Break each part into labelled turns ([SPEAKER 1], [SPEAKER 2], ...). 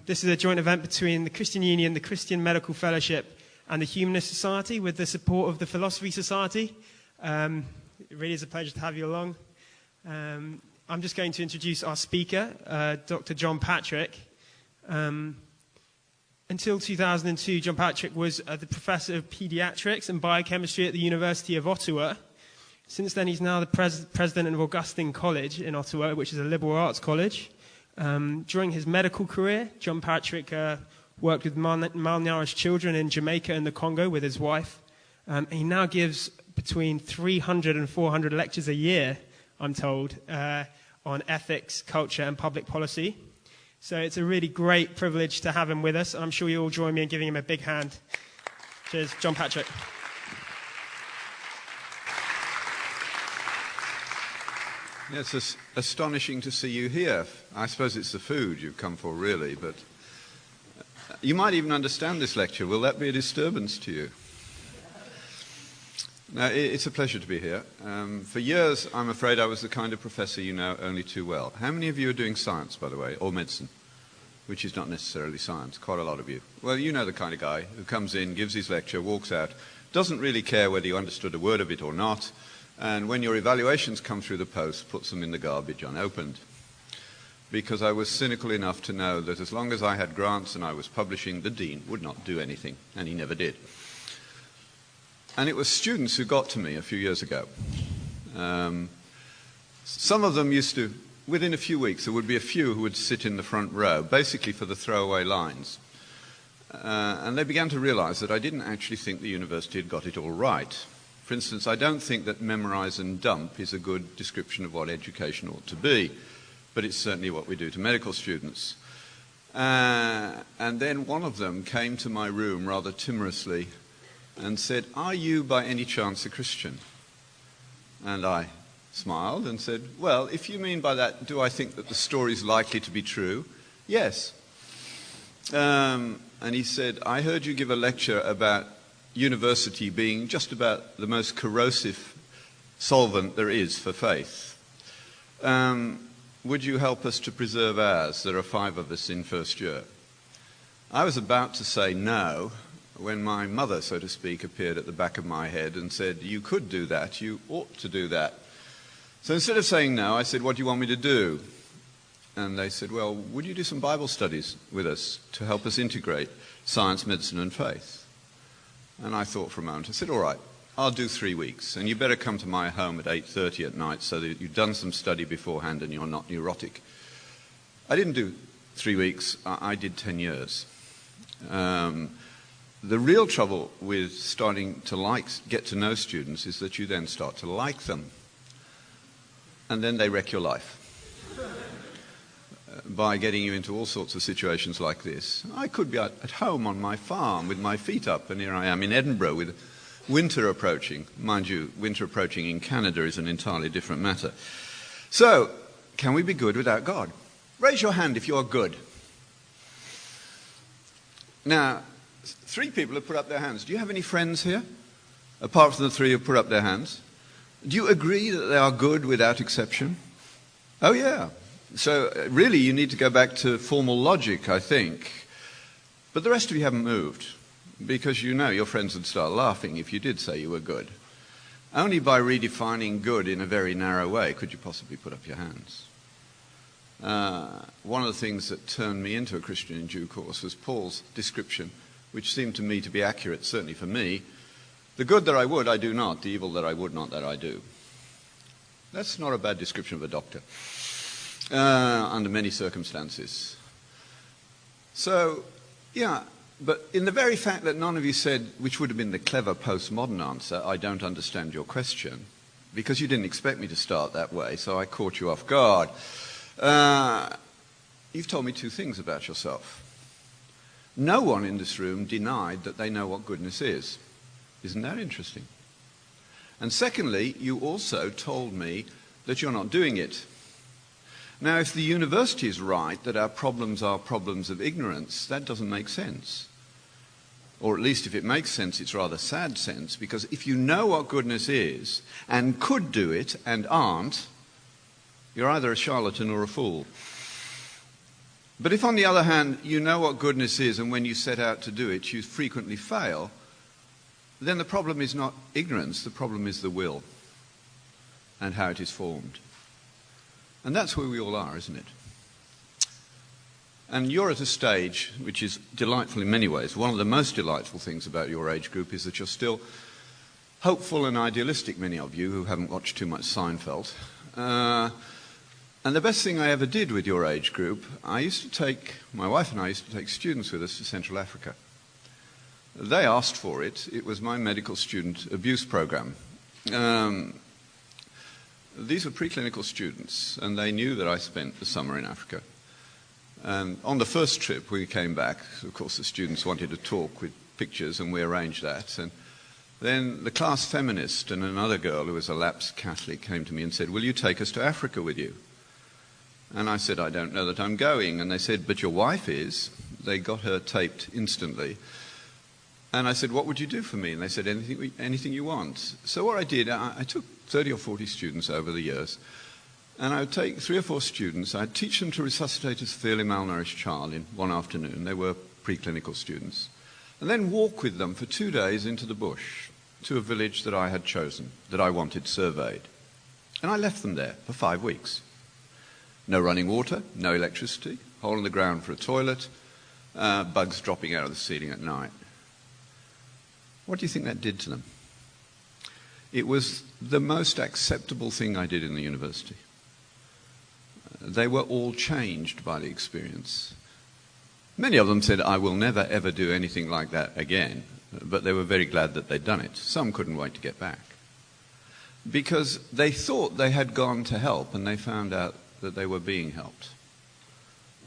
[SPEAKER 1] This is a joint event between the Christian Union, the Christian Medical Fellowship, and the Humanist Society with the support of the Philosophy Society. It really is a pleasure to have you along. I'm just going to introduce our speaker, Dr. John Patrick. Until 2002, John Patrick was the Professor of Pediatrics and Biochemistry at the University of Ottawa. Since then, he's now the President of Augustine College in Ottawa, which is a liberal arts college. During his medical career, John Patrick worked with malnourished children in Jamaica and the Congo with his wife. He now gives between 300 and 400 lectures a year, I'm told, on ethics, culture, and public policy. So it's a really great privilege to have him with us, and I'm sure you'll all join me in giving him a big hand. Cheers, John Patrick.
[SPEAKER 2] Yeah, it's astonishing to see you here. I suppose it's the food you've come for, really, but you might even understand this lecture. Will that be a disturbance to you? No, it's a pleasure to be here. For years, I'm afraid I was the kind of professor you know only too well. How many of you are doing science, by the way, or medicine, which is not necessarily science? Quite a lot of you. Well, you know the kind of guy who comes in, gives his lecture, walks out, doesn't really care whether you understood a word of it or not, and when your evaluations come through the post, puts them in the garbage unopened. Because I was cynical enough to know that as long as I had grants and I was publishing, the dean would not do anything, and he never did. And it was students who got to me a few years ago. Some of them used to, within a few weeks, there would be a few who would sit in the front row, basically for the throwaway lines. And they began to realize that I didn't actually think the university had got it all right. For instance, I don't think that memorize and dump is a good description of what education ought to be, but it's certainly what we do to medical students. And then one of them came to my room rather timorously and said, "Are you by any chance a Christian?" And I smiled and said, "Well, if you mean by that, do I think that the story is likely to be true? Yes." And he said, "I heard you give a lecture about university being just about the most corrosive solvent there is for faith. Would you help us to preserve ours? There are 5 of us in first year." I was about to say no, when my mother, so to speak, appeared at the back of my head and said, "You could do that, you ought to do that." So instead of saying no, I said, "What do you want me to do?" And they said, "Well, would you do some Bible studies with us to help us integrate science, medicine, and faith?" And I thought for a moment. I said, "All right, I'll do 3 weeks, and you better come to my home at 8:30 at night so that you've done some study beforehand and you're not neurotic." I didn't do 3 weeks, I did 10 years. The real trouble with starting to get to know students is that you then start to like them. And then they wreck your life by getting you into all sorts of situations like this. I could be at home on my farm with my feet up, and here I am in Edinburgh with winter approaching. Mind you, winter approaching in Canada is an entirely different matter. So, can we be good without God? Raise your hand if you're good. Now, 3 people have put up their hands. Do you have any friends here, apart from the 3 who put up their hands? Do you agree that they are good without exception? Oh, yeah. So, really, you need to go back to formal logic, I think. But the rest of you haven't moved, because you know your friends would start laughing if you did say you were good. Only by redefining good in a very narrow way could you possibly put up your hands. One of the things that turned me into a Christian in due course was Paul's description, which seemed to me to be accurate, certainly for me. "The good that I would, I do not. The evil that I would not, that I do." That's not a bad description of a doctor, under many circumstances. So, yeah, but in the very fact that none of you said, which would have been the clever postmodern answer, "I don't understand your question," because you didn't expect me to start that way, so I caught you off guard. You've told me 2 things about yourself. No one in this room denied that they know what goodness is. Isn't that interesting? And secondly, you also told me that you're not doing it. Now, if the university is right that our problems are problems of ignorance, that doesn't make sense. Or at least if it makes sense, it's rather sad sense, because if you know what goodness is and could do it and aren't, you're either a charlatan or a fool. But if, on the other hand, you know what goodness is, and when you set out to do it, you frequently fail, then the problem is not ignorance, the problem is the will and how it is formed. And that's where we all are, isn't it? And you're at a stage which is delightful in many ways. One of the most delightful things about your age group is that you're still hopeful and idealistic, many of you who haven't watched too much Seinfeld. And the best thing I ever did with your age group, my wife and I used to take students with us to Central Africa. They asked for it. It was my medical student abuse program. These were preclinical students, and they knew that I spent the summer in Africa. And on the first trip, we came back. Of course, the students wanted to talk with pictures, and we arranged that. And then the class feminist and another girl who was a lapsed Catholic came to me and said, "Will you take us to Africa with you?" And I said, "I don't know that I'm going." And they said, "But your wife is." They got her taped instantly. And I said, "What would you do for me?" And they said, anything you want. So what I did, I took 30 or 40 students over the years, and I would take 3 or 4 students. I'd teach them to resuscitate a severely malnourished child in one afternoon. They were preclinical students. And then walk with them for 2 days into the bush to a village that I had chosen, that I wanted surveyed. And I left them there for 5 weeks. No running water, no electricity, hole in the ground for a toilet, bugs dropping out of the ceiling at night. What do you think that did to them? It was the most acceptable thing I did in the university. They were all changed by the experience. Many of them said, "I will never ever do anything like that again," but they were very glad that they'd done it. Some couldn't wait to get back, because they thought they had gone to help, and they found out that they were being helped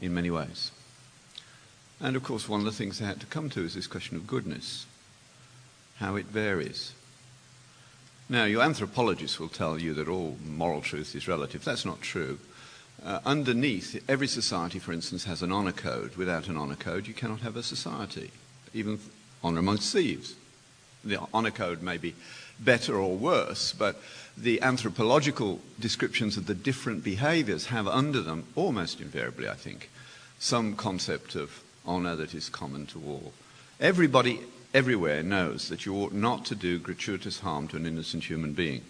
[SPEAKER 2] in many ways. And of course, one of the things they had to come to is this question of goodness, how it varies. Now, your anthropologists will tell you that all moral truth is relative. That's not true. Underneath, every society, for instance, has an honor code. Without an honor code, you cannot have a society, even honor amongst thieves. The honor code may be better or worse, but the anthropological descriptions of the different behaviors have under them, almost invariably, I think, some concept of honor that is common to all. Everybody everywhere knows that you ought not to do gratuitous harm to an innocent human being.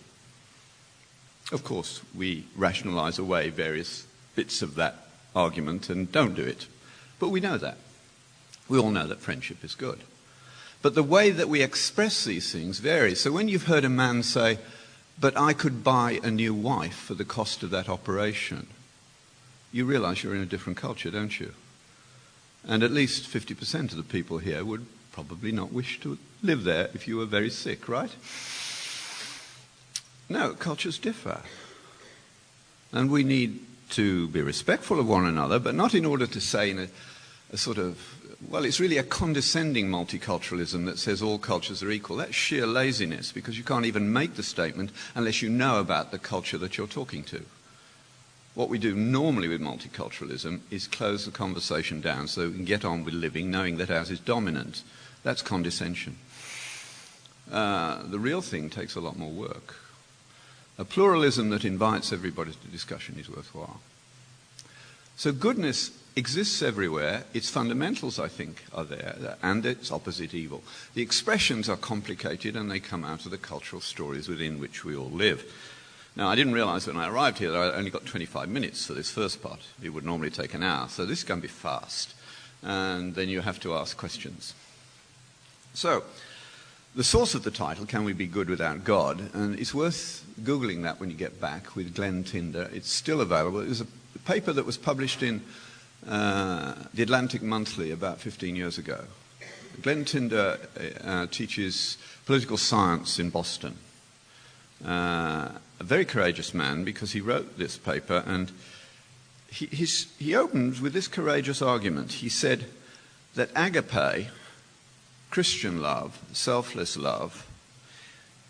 [SPEAKER 2] Of course, we rationalize away various bits of that argument and don't do it. But we know that. We all know that friendship is good. But the way that we express these things varies. So when you've heard a man say, "But I could buy a new wife for the cost of that operation," you realize you're in a different culture, don't you? And at least 50% of the people here would probably not wish to live there if you were very sick, right? No, cultures differ. And we need to be respectful of one another, but not in order to say in a sort of, well, it's really a condescending multiculturalism that says all cultures are equal. That's sheer laziness, because you can't even make the statement unless you know about the culture that you're talking to. What we do normally with multiculturalism is close the conversation down so we can get on with living knowing that ours is dominant. That's condescension. The real thing takes a lot more work. A pluralism that invites everybody to discussion is worthwhile. So goodness exists everywhere. Its fundamentals, I think, are there, and its opposite, evil. The expressions are complicated, and they come out of the cultural stories within which we all live. Now, I didn't realize when I arrived here that I only got 25 minutes for this first part. It would normally take an hour, so this is going to be fast. And then you have to ask questions. So, the source of the title, Can We Be Good Without God? And it's worth Googling that when you get back with Glenn Tinder. It's still available. It was a paper that was published in the Atlantic Monthly about 15 years ago. Glenn Tinder teaches political science in Boston. A very courageous man, because he wrote this paper, and he opens with this courageous argument. He said that agape, Christian love, selfless love,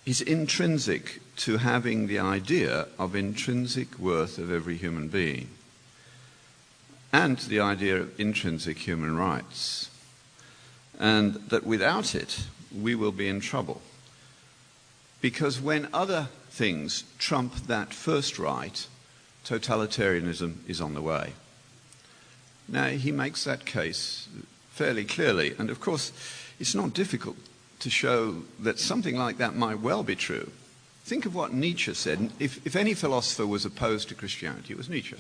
[SPEAKER 2] is intrinsic to having the idea of intrinsic worth of every human being and the idea of intrinsic human rights, and that without it we will be in trouble. Because when other things trump that first right, totalitarianism is on the way. Now, he makes that case fairly clearly, and of course, it's not difficult to show that something like that might well be true. Think of what Nietzsche said. If any philosopher was opposed to Christianity, it was Nietzsche.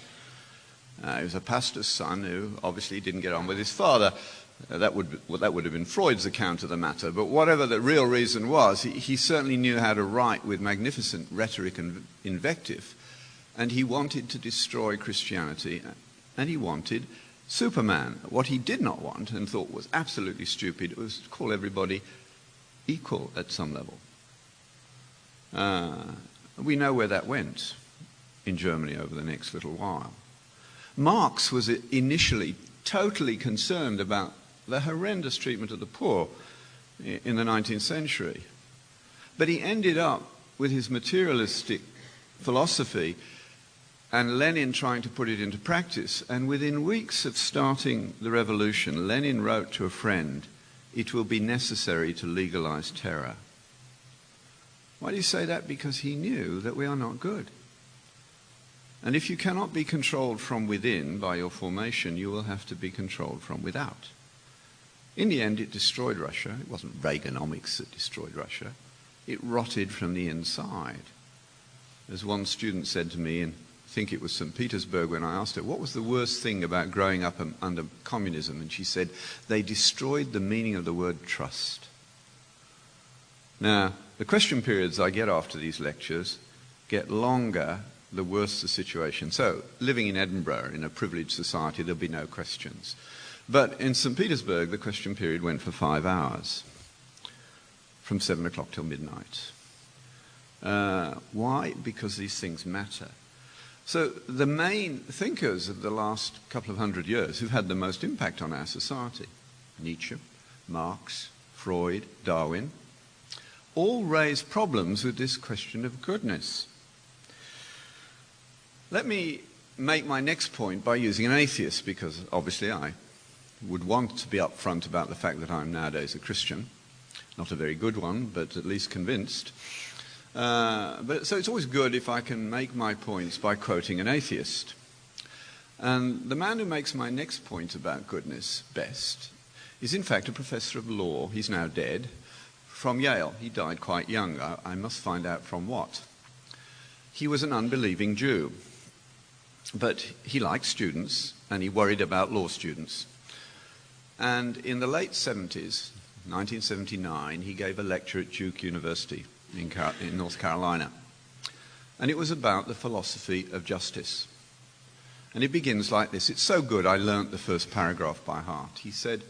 [SPEAKER 2] He was a pastor's son who obviously didn't get on with his father. That would have been Freud's account of the matter. But whatever the real reason was, he certainly knew how to write with magnificent rhetoric and invective. And he wanted to destroy Christianity, and he wanted Superman. What he did not want, and thought was absolutely stupid, was to call everybody equal at some level. We know where that went in Germany over the next little while. Marx was initially totally concerned about the horrendous treatment of the poor in the 19th century. But he ended up with his materialistic philosophy and Lenin trying to put it into practice. And within weeks of starting the revolution, Lenin wrote to a friend, "It will be necessary to legalize terror." Why do you say that? Because he knew that we are not good. And if you cannot be controlled from within by your formation, you will have to be controlled from without. In the end, it destroyed Russia. It wasn't Reaganomics that destroyed Russia. It rotted from the inside. As one student said to me, and I think it was St. Petersburg, when I asked her, what was the worst thing about growing up under communism? And she said, they destroyed the meaning of the word trust. Now, the question periods I get after these lectures get longer the worse the situation. So, living in Edinburgh, in a privileged society, there'll be no questions. But in St. Petersburg, the question period went for 5 hours, from 7 o'clock till midnight. Why? Because these things matter. So the main thinkers of the last couple of hundred years who've had the most impact on our society, Nietzsche, Marx, Freud, Darwin, all raise problems with this question of goodness. Let me make my next point by using an atheist, because obviously I would want to be upfront about the fact that I'm nowadays a Christian. Not a very good one, but at least convinced. So it's always good if I can make my points by quoting an atheist. And the man who makes my next point about goodness best is in fact a professor of law. He's now dead, from Yale. He died quite young. I must find out from what. He was an unbelieving Jew. But he liked students, and he worried about law students. And in the late 70s, 1979, he gave a lecture at Duke University in North Carolina. And it was about the philosophy of justice. And it begins like this. It's so good I learnt the first paragraph by heart. He said,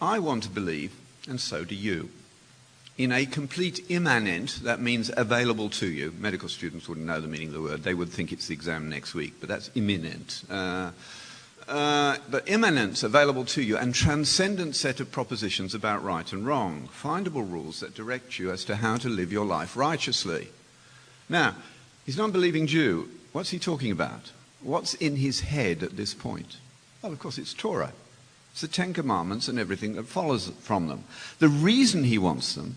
[SPEAKER 2] I want to believe, and so do you, in a complete immanent, that means available to you. Medical students wouldn't know the meaning of the word. They would think it's the exam next week, but that's imminent. But immanent, available to you, and transcendent set of propositions about right and wrong, findable rules that direct you as to how to live your life righteously. Now, he's an unbelieving Jew. What's he talking about? What's in his head at this point? Well, of course, it's Torah. It's the Ten Commandments and everything that follows from them. The reason he wants them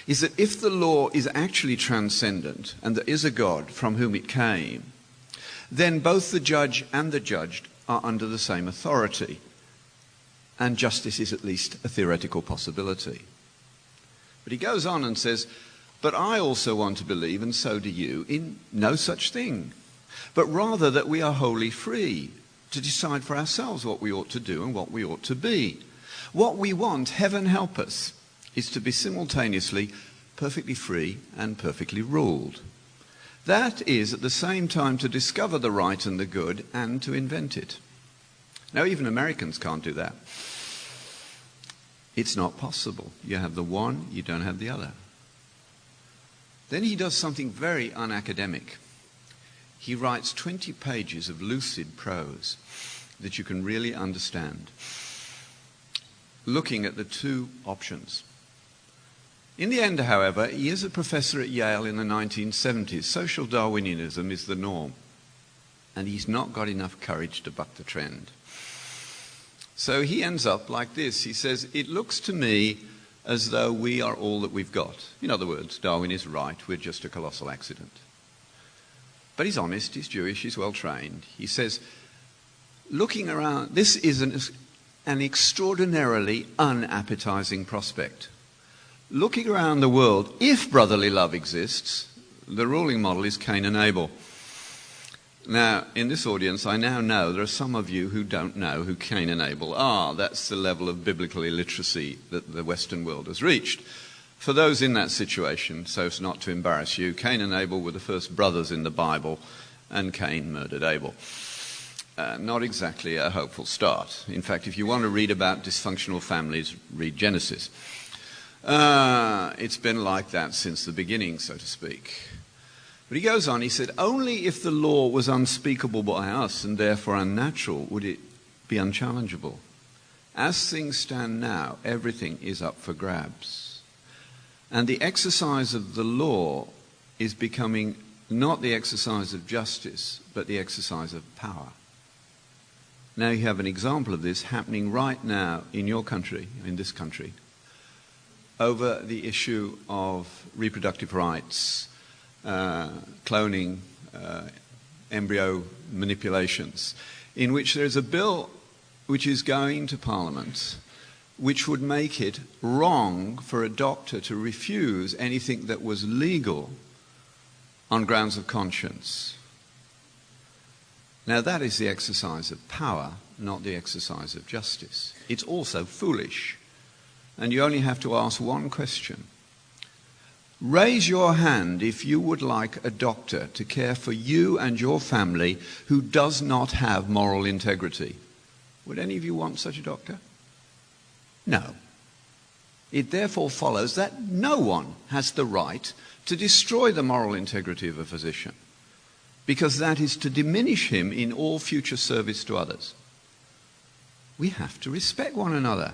[SPEAKER 2] is that if the law is actually transcendent and there is a God from whom it came, then both the judge and the judged are under the same authority, and justice is at least a theoretical possibility. But he goes on and says, but I also want to believe, and so do you, in no such thing, but rather that we are wholly free to decide for ourselves what we ought to do and what we ought to be. What we want, heaven help us, is to be simultaneously perfectly free and perfectly ruled. That is at the same time to discover the right and the good and to invent it. Now, even Americans can't do that. It's not possible. You have the one, you don't have the other. Then he does something very unacademic. He writes 20 pages of lucid prose that you can really understand, looking at the two options. In the end, however, he is a professor at Yale in the 1970s. Social Darwinianism is the norm, and he's not got enough courage to buck the trend. So he ends up like this. He says, it looks to me as though we are all that we've got. In other words, Darwin is right, we're just a colossal accident. But he's honest, he's Jewish, he's well trained. He says, looking around, this is an extraordinarily unappetizing prospect. Looking around the world, if brotherly love exists, the ruling model is Cain and Abel. Now, in this audience, I now know there are some of you who don't know who Cain and Abel are. That's the level of biblical illiteracy that the Western world has reached. For those in that situation, so as not to embarrass you, Cain and Abel were the first brothers in the Bible, and Cain murdered Abel. Not exactly a hopeful start. In fact, if you want to read about dysfunctional families, read Genesis. It's been like that since the beginning, so to speak. But he goes on, he said, only if the law was unspeakable by us and therefore unnatural would it be unchallengeable. As things stand now, everything is up for grabs. And the exercise of the law is becoming not the exercise of justice, but the exercise of power. Now you have an example of this happening right now in your country, in this country, over the issue of reproductive rights, cloning, embryo manipulations, in which there is a bill which is going to Parliament which would make it wrong for a doctor to refuse anything that was legal on grounds of conscience. Now that is the exercise of power, not the exercise of justice. It's also foolish. And you only have to ask one question. Raise your hand if you would like a doctor to care for you and your family who does not have moral integrity. Would any of you want such a doctor? No. It therefore follows that no one has the right to destroy the moral integrity of a physician, because that is to diminish him in all future service to others. We have to respect one another.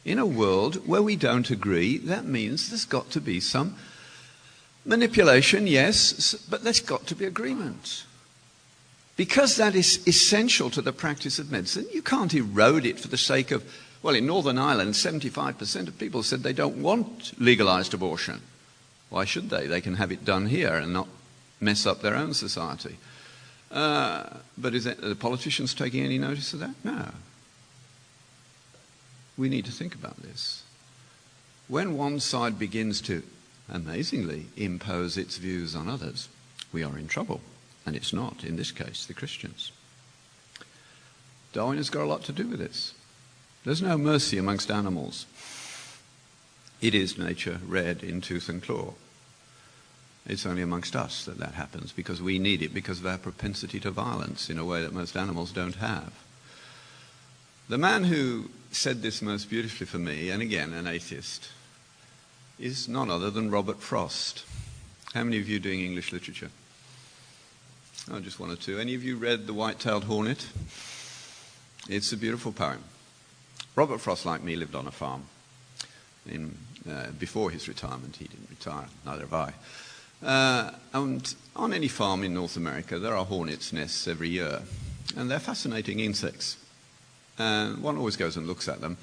[SPEAKER 2] In a world where we don't agree, that means there's got to be some manipulation, yes, but there's got to be agreement. Because that is essential to the practice of medicine, you can't erode it for the sake of, well, in Northern Ireland, 75% of people said they don't want legalized abortion. Why should they? They can have it done here and not mess up their own society. But are the politicians taking any notice of that? No. We need to think about this. When one side begins to, amazingly, impose its views on others, we are in trouble. And it's not, in this case, the Christians. Darwin has got a lot to do with this. There's no mercy amongst animals. It is nature red in tooth and claw. It's only amongst us that that happens, because we need it because of our propensity to violence in a way that most animals don't have. The man who said this most beautifully for me, and again an atheist, is none other than Robert Frost. How many of you are doing English literature? Oh, just one or two. Any of you read The White-Tailed Hornet? It's a beautiful poem. Robert Frost, like me, lived on a farm. Before his retirement, he didn't retire, neither have I. And on any farm in North America, there are hornets' nests every year. And they're fascinating insects. One always goes and looks at them.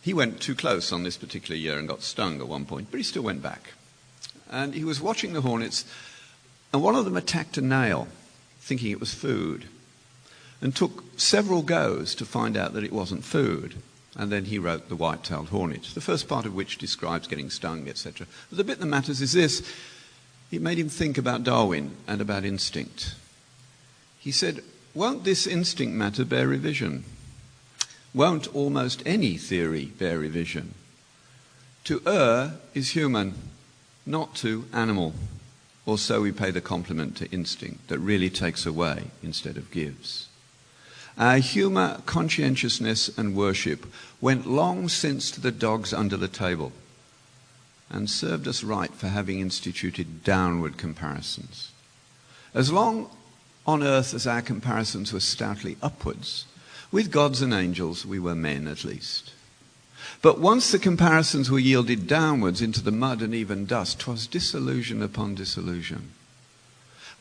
[SPEAKER 2] He went too close on this particular year and got stung at one point, but he still went back. And he was watching the hornets, and one of them attacked a nail, thinking it was food, and took several goes to find out that it wasn't food. And then he wrote The White-Tailed Hornet, the first part of which describes getting stung, etc. But the bit that matters is this. It made him think about Darwin and about instinct. He said, won't this instinct matter bear revision? Won't almost any theory bear revision? To err is human, not to animal. Or so we pay the compliment to instinct that really takes away instead of gives. Our humour, conscientiousness and worship went long since to the dogs under the table and served us right for having instituted downward comparisons. As long on earth as our comparisons were stoutly upwards, with gods and angels we were men at least. But once the comparisons were yielded downwards into the mud and even dust, 'twas disillusion upon disillusion.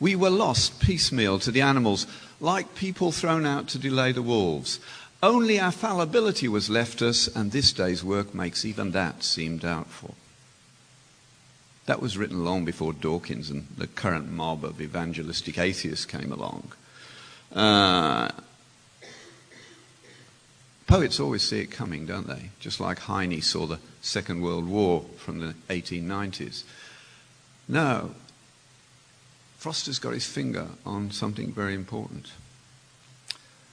[SPEAKER 2] We were lost piecemeal to the animals, like people thrown out to delay the wolves. Only our fallibility was left us, and this day's work makes even that seem doubtful. That was written long before Dawkins and the current mob of evangelistic atheists came along. Poets always see it coming, don't they? Just like Heine saw the Second World War from the 1890s. No, Foster's got his finger on something very important.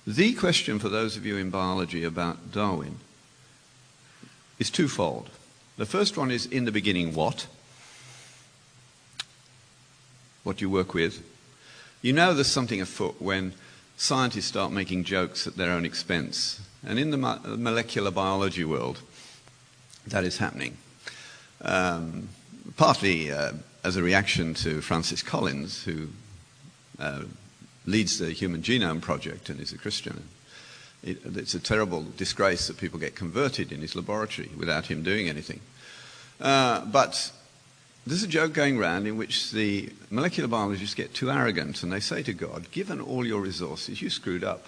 [SPEAKER 2] The question for those of you in biology about Darwin is twofold. The first one is, in the beginning, what? What do you work with? You know there's something afoot when scientists start making jokes at their own expense. And in the molecular biology world, that is happening. Partly as a reaction to Francis Collins, who leads the Human Genome Project and is a Christian. It's a terrible disgrace that people get converted in his laboratory without him doing anything. But there's a joke going around in which the molecular biologists get too arrogant and they say to God, given all your resources, you screwed up.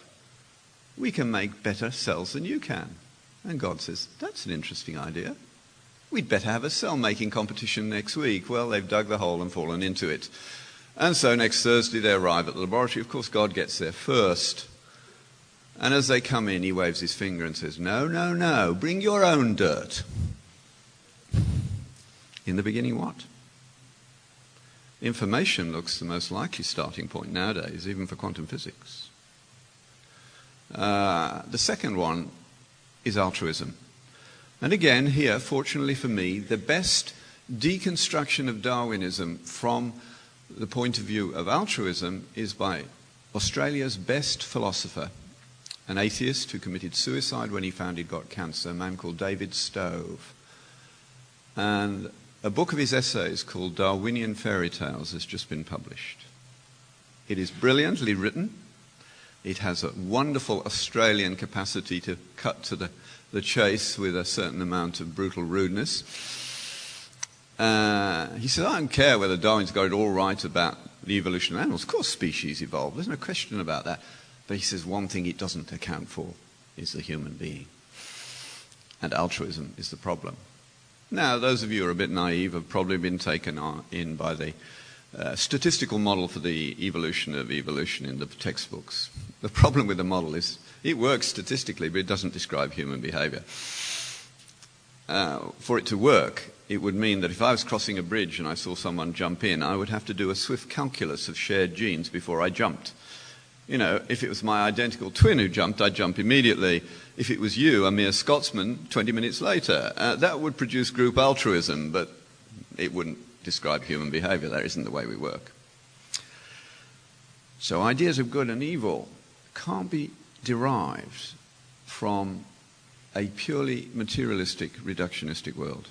[SPEAKER 2] We can make better cells than you can. And God says, that's an interesting idea. We'd better have a cell-making competition next week. Well, they've dug the hole and fallen into it. And so next Thursday they arrive at the laboratory. Of course, God gets there first. And as they come in, he waves his finger and says, no, no, no, bring your own dirt. In the beginning, what? Information looks the most likely starting point nowadays, even for quantum physics. The second one is altruism. And again, here, fortunately for me, the best deconstruction of Darwinism from the point of view of altruism is by Australia's best philosopher, an atheist who committed suicide when he found he'd got cancer, a man called David Stove. And a book of his essays called Darwinian Fairy Tales has just been published. It is brilliantly written. It has a wonderful Australian capacity to cut to the chase with a certain amount of brutal rudeness. He said, I don't care whether Darwin's got it all right about the evolution of animals. Of course species evolve, there's no question about that. But he says one thing it doesn't account for is the human being. And altruism is the problem. Now, those of you who are a bit naive have probably been taken in by the statistical model for the evolution of evolution in the textbooks. The problem with the model is it works statistically, but it doesn't describe human behavior. For it to work, it would mean that if I was crossing a bridge and I saw someone jump in, I would have to do a swift calculus of shared genes before I jumped. You know, if it was my identical twin who jumped, I'd jump immediately. If it was you, a mere Scotsman, 20 minutes later, that would produce group altruism, but it wouldn't describe human behavior. That isn't the way we work. So ideas of good and evil can't be derived from a purely materialistic, reductionistic world.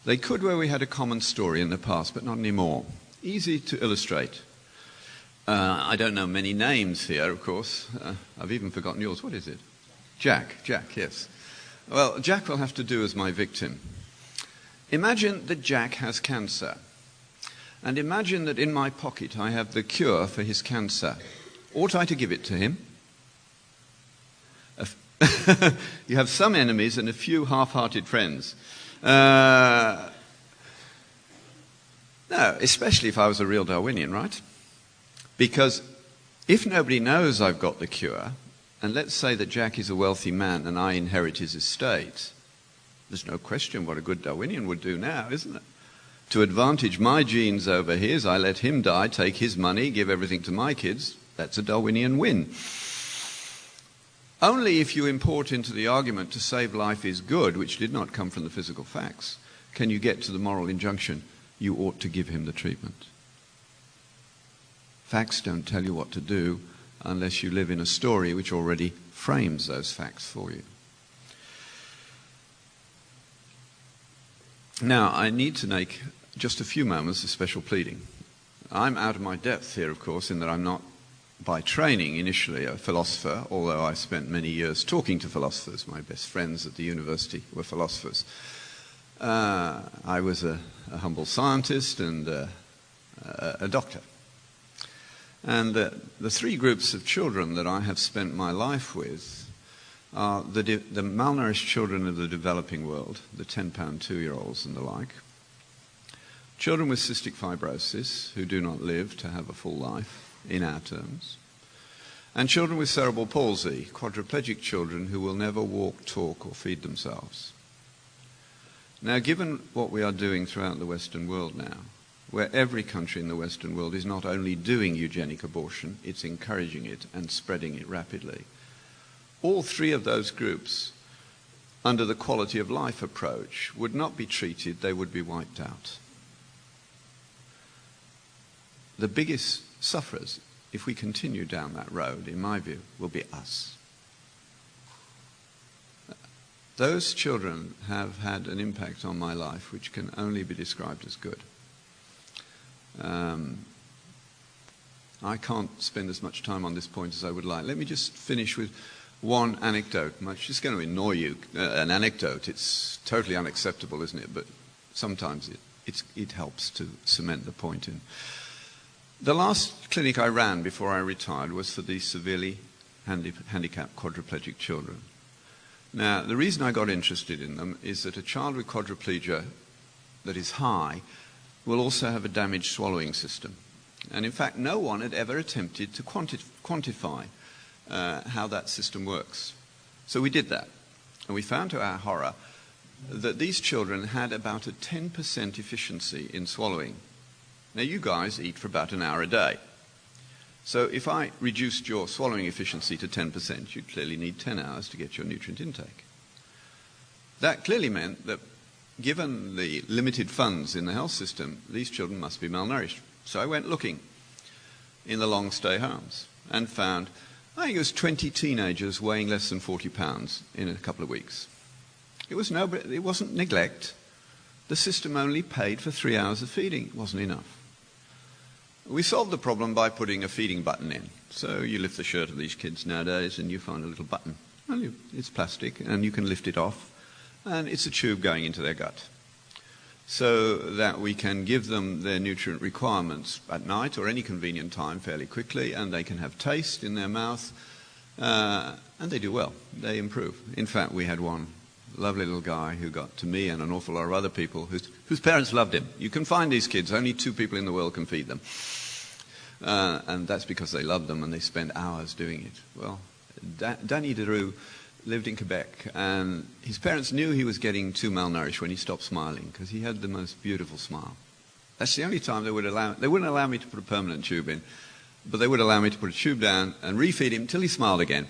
[SPEAKER 2] They could where we had a common story in the past, but not anymore. Easy to illustrate. I don't know many names here, of course. I've even forgotten yours. What is it? Jack, yes. Well, Jack will have to do as my victim. Imagine that Jack has cancer. And imagine that in my pocket I have the cure for his cancer. Ought I to give it to him? You have some enemies and a few half-hearted friends. No, especially if I was a real Darwinian, right? Because if nobody knows I've got the cure, and let's say that Jack is a wealthy man and I inherit his estate, there's no question what a good Darwinian would do now, isn't it? To advantage my genes over his, I let him die, take his money, give everything to my kids. That's a Darwinian win. Only if you import into the argument to save life is good, which did not come from the physical facts, can you get to the moral injunction, you ought to give him the treatment. Facts don't tell you what to do unless you live in a story which already frames those facts for you. Now, I need to make just a few moments of special pleading. I'm out of my depth here, of course, in that I'm not, by training, initially a philosopher, although I spent many years talking to philosophers. My best friends at the university were philosophers. I was a humble scientist and a doctor. And the three groups of children that I have spent my life with are the malnourished children of the developing world, the 10-pound 2-year-olds and the like, children with cystic fibrosis who do not live to have a full life, in our terms, And children with cerebral palsy, quadriplegic children who will never walk, talk, or feed themselves. Now, given what we are doing throughout the Western world now, where every country in the Western world is not only doing eugenic abortion, it's encouraging it and spreading it rapidly, all three of those groups, under the quality of life approach, would not be treated, they would be wiped out. The biggest sufferers, if we continue down that road, in my view, will be us. Those children have had an impact on my life which can only be described as good. I can't spend as much time on this point as I would like. Let me just finish with one anecdote. It's just going to annoy you. An anecdote, it's totally unacceptable, isn't it? But sometimes it helps to cement the point in. The last clinic I ran before I retired was for these severely handicapped quadriplegic children. Now, the reason I got interested in them is that a child with quadriplegia that is high will also have a damaged swallowing system. And in fact, no one had ever attempted to quantify how that system works. So we did that. And we found to our horror that these children had about a 10% efficiency in swallowing. Now, you guys eat for about an hour a day. So if I reduced your swallowing efficiency to 10%, you'd clearly need 10 hours to get your nutrient intake. That clearly meant that given the limited funds in the health system, these children must be malnourished. So I went looking in the long stay homes and found, I think it was 20 teenagers weighing less than 40 pounds in a couple of weeks. It wasn't neglect. The system only paid for 3 hours of feeding. It wasn't enough. We solved the problem by putting a feeding button in. So you lift the shirt of these kids nowadays and you find a little button. Well, it's plastic and you can lift it off. And it's a tube going into their gut, so that we can give them their nutrient requirements at night or any convenient time fairly quickly, and they can have taste in their mouth, and they do well. They improve. In fact, we had one lovely little guy who got to me and an awful lot of other people whose parents loved him. You can find these kids. Only 2 people in the world can feed them. And that's because they love them and they spend hours doing it. Well, Danny Deroux lived in Quebec, and his parents knew he was getting too malnourished when he stopped smiling, because he had the most beautiful smile. That's the only time they wouldn't allow me to put a permanent tube in, but they would allow me to put a tube down and refeed him till he smiled again.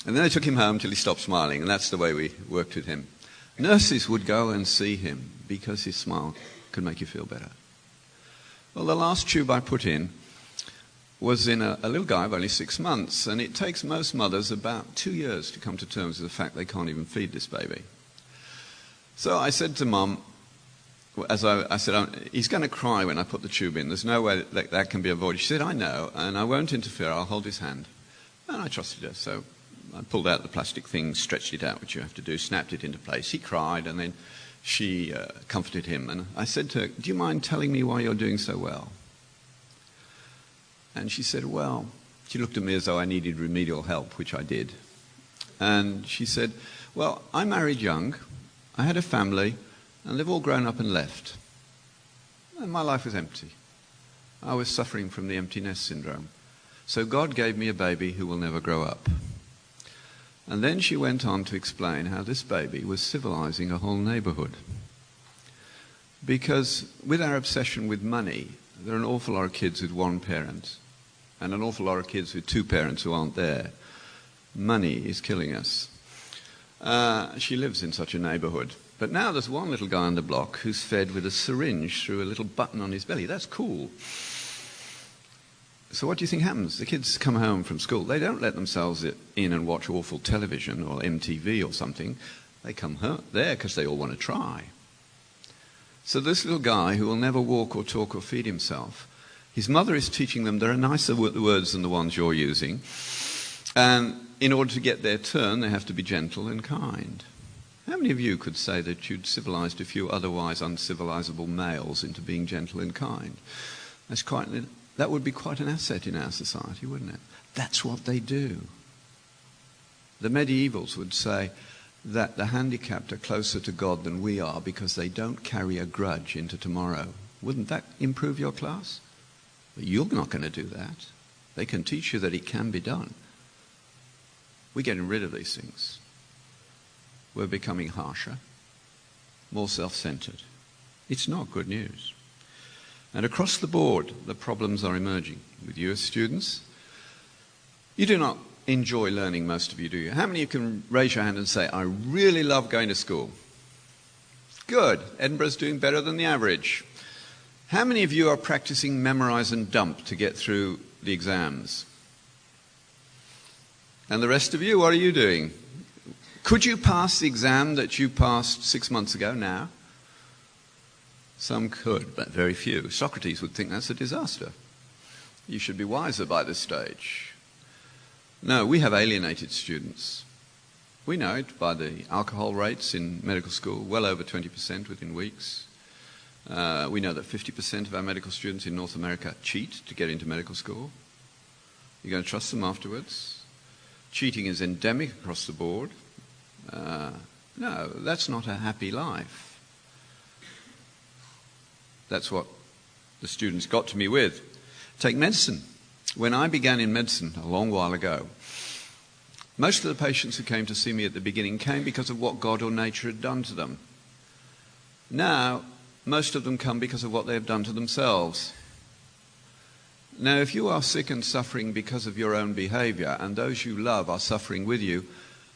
[SPEAKER 2] And then I took him home till he stopped smiling, and that's the way we worked with him. Nurses would go and see him because his smile could make you feel better. Well, the last tube I put in was in a little guy of only 6 months, and it takes most mothers about 2 years to come to terms with the fact they can't even feed this baby. So I said to Mum, I said, he's going to cry when I put the tube in. There's no way that can be avoided. She said, I know, and I won't interfere. I'll hold his hand. And I trusted her, so I pulled out the plastic thing, stretched it out, which you have to do, snapped it into place. He cried, and then she comforted him. And I said to her, do you mind telling me why you're doing so well? And she said, well, she looked at me as though I needed remedial help, which I did. And she said, well, I married young, I had a family, and they've all grown up and left. And my life was empty. I was suffering from the empty nest syndrome. So God gave me a baby who will never grow up. And then she went on to explain how this baby was civilizing a whole neighborhood. Because with our obsession with money, there are an awful lot of kids with one parent, and an awful lot of kids with 2 parents who aren't there. Money is killing us. She lives in such a neighborhood. But now there's one little guy on the block who's fed with a syringe through a little button on his belly. That's cool. So what do you think happens? The kids come home from school. They don't let themselves in and watch awful television or MTV or something. They come there because they all want to try. So this little guy who will never walk or talk or feed himself, his mother is teaching them there are nicer words than the ones you're using. And in order to get their turn, they have to be gentle and kind. How many of you could say that you'd civilized a few otherwise uncivilizable males into being gentle and kind? That would be quite an asset in our society, wouldn't it? That's what they do. The medievals would say that the handicapped are closer to God than we are because they don't carry a grudge into tomorrow. Wouldn't that improve your class? But you're not going to do that. They can teach you that it can be done, We're getting rid of these things. We're becoming harsher, more self-centered. It's not good news. And across the board, the problems are emerging. With you as students, you do not enjoy learning, most of you, do you? How many of you can raise your hand and say, I really love going to school? Good. Edinburgh's doing better than the average. How many of you are practicing memorize and dump to get through the exams? And the rest of you, what are you doing? Could you pass the exam that you passed 6 months ago now? Some could, but very few. Socrates would think that's a disaster. You should be wiser by this stage. No, we have alienated students. We know it by the alcohol rates in medical school, well over 20% within weeks. We know that 50% of our medical students in North America cheat to get into medical school. You're going to trust them afterwards? Cheating is endemic across the board. No, that's not a happy life. That's what the students got to me with. Take medicine. When I began in medicine a long while ago, most of the patients who came to see me at the beginning came because of what God or nature had done to them. Now, most of them come because of what they have done to themselves. Now, if you are sick and suffering because of your own behavior, and those you love are suffering with you,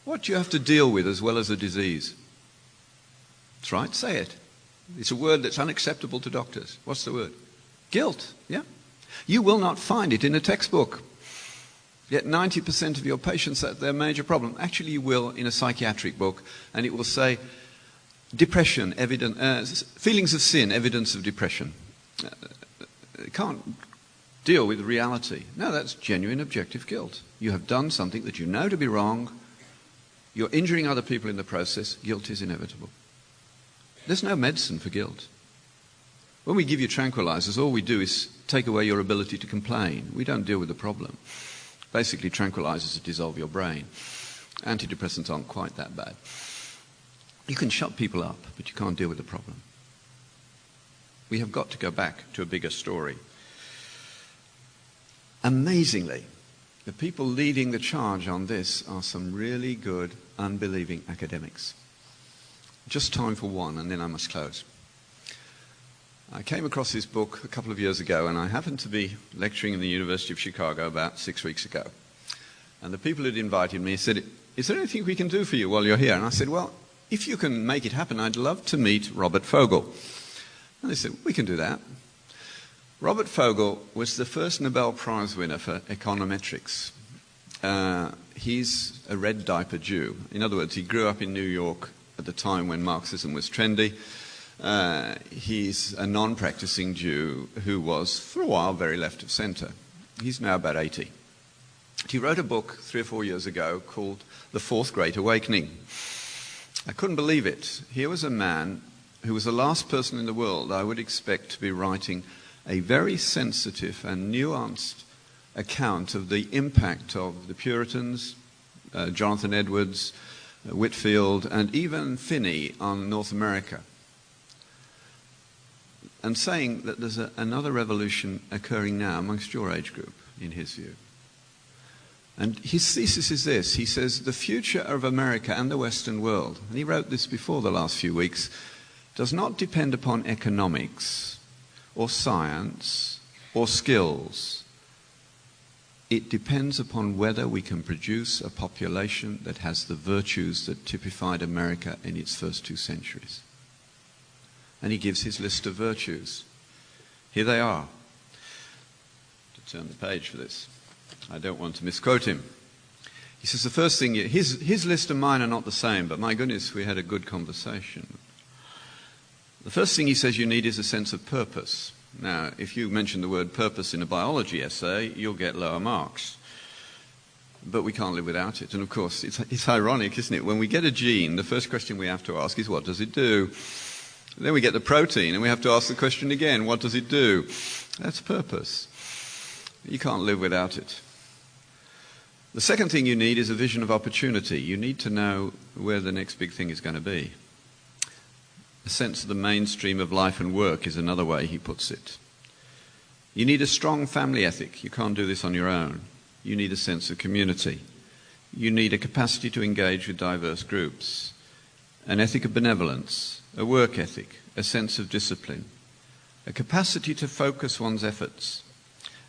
[SPEAKER 2] what do you have to deal with as well as a disease? That's right, say it. It's a word that's unacceptable to doctors. What's the word? Guilt, yeah. You will not find it in a textbook. Yet 90% of your patients, that's their major problem. Actually, you will in a psychiatric book, and it will say, depression, feelings of sin, evidence of depression. It can't deal with reality. No, that's genuine objective guilt. You have done something that you know to be wrong. You're injuring other people in the process. Guilt is inevitable. There's no medicine for guilt. When we give you tranquilizers, all we do is take away your ability to complain. We don't deal with the problem. Basically, tranquilizers dissolve your brain. Antidepressants aren't quite that bad. You can shut people up, but you can't deal with the problem. We have got to go back to a bigger story. Amazingly, the people leading the charge on this are some really good, unbelieving academics. Just time for one, and then I must close. I came across this book a couple of years ago, and I happened to be lecturing in the University of Chicago about 6 weeks ago. And the people who'd invited me said, is there anything we can do for you while you're here? And I said, well, if you can make it happen, I'd love to meet Robert Fogel. And they said, we can do that. Robert Fogel was the first Nobel Prize winner for econometrics. He's a red diaper Jew. In other words, he grew up in New York at the time when Marxism was trendy. He's a non-practicing Jew who was, for a while, very left of center. He's now about 80. He wrote a book 3 or 4 years ago called The Fourth Great Awakening. I couldn't believe it. Here was a man who was the last person in the world I would expect to be writing a very sensitive and nuanced account of the impact of the Puritans, Jonathan Edwards, Whitefield, and even Finney on North America, and saying that there's another revolution occurring now amongst your age group, in his view. And his thesis is this. He says, the future of America and the Western world, and he wrote this before the last few weeks, does not depend upon economics or science or skills. It depends upon whether we can produce a population that has the virtues that typified America in its first 2 centuries. And he gives his list of virtues. Here they are. To turn the page for this. I don't want to misquote him. He says the first thing, his list and mine are not the same, but my goodness, we had a good conversation. The first thing he says you need is a sense of purpose. Now, if you mention the word purpose in a biology essay, you'll get lower marks. But we can't live without it. And of course, it's ironic, isn't it? When we get a gene, the first question we have to ask is, what does it do? Then we get the protein, and we have to ask the question again, what does it do? That's purpose. You can't live without it. The second thing you need is a vision of opportunity. You need to know where the next big thing is going to be. A sense of the mainstream of life and work is another way he puts it. You need a strong family ethic. You can't do this on your own. You need a sense of community. You need a capacity to engage with diverse groups, an ethic of benevolence, a work ethic, a sense of discipline, a capacity to focus one's efforts,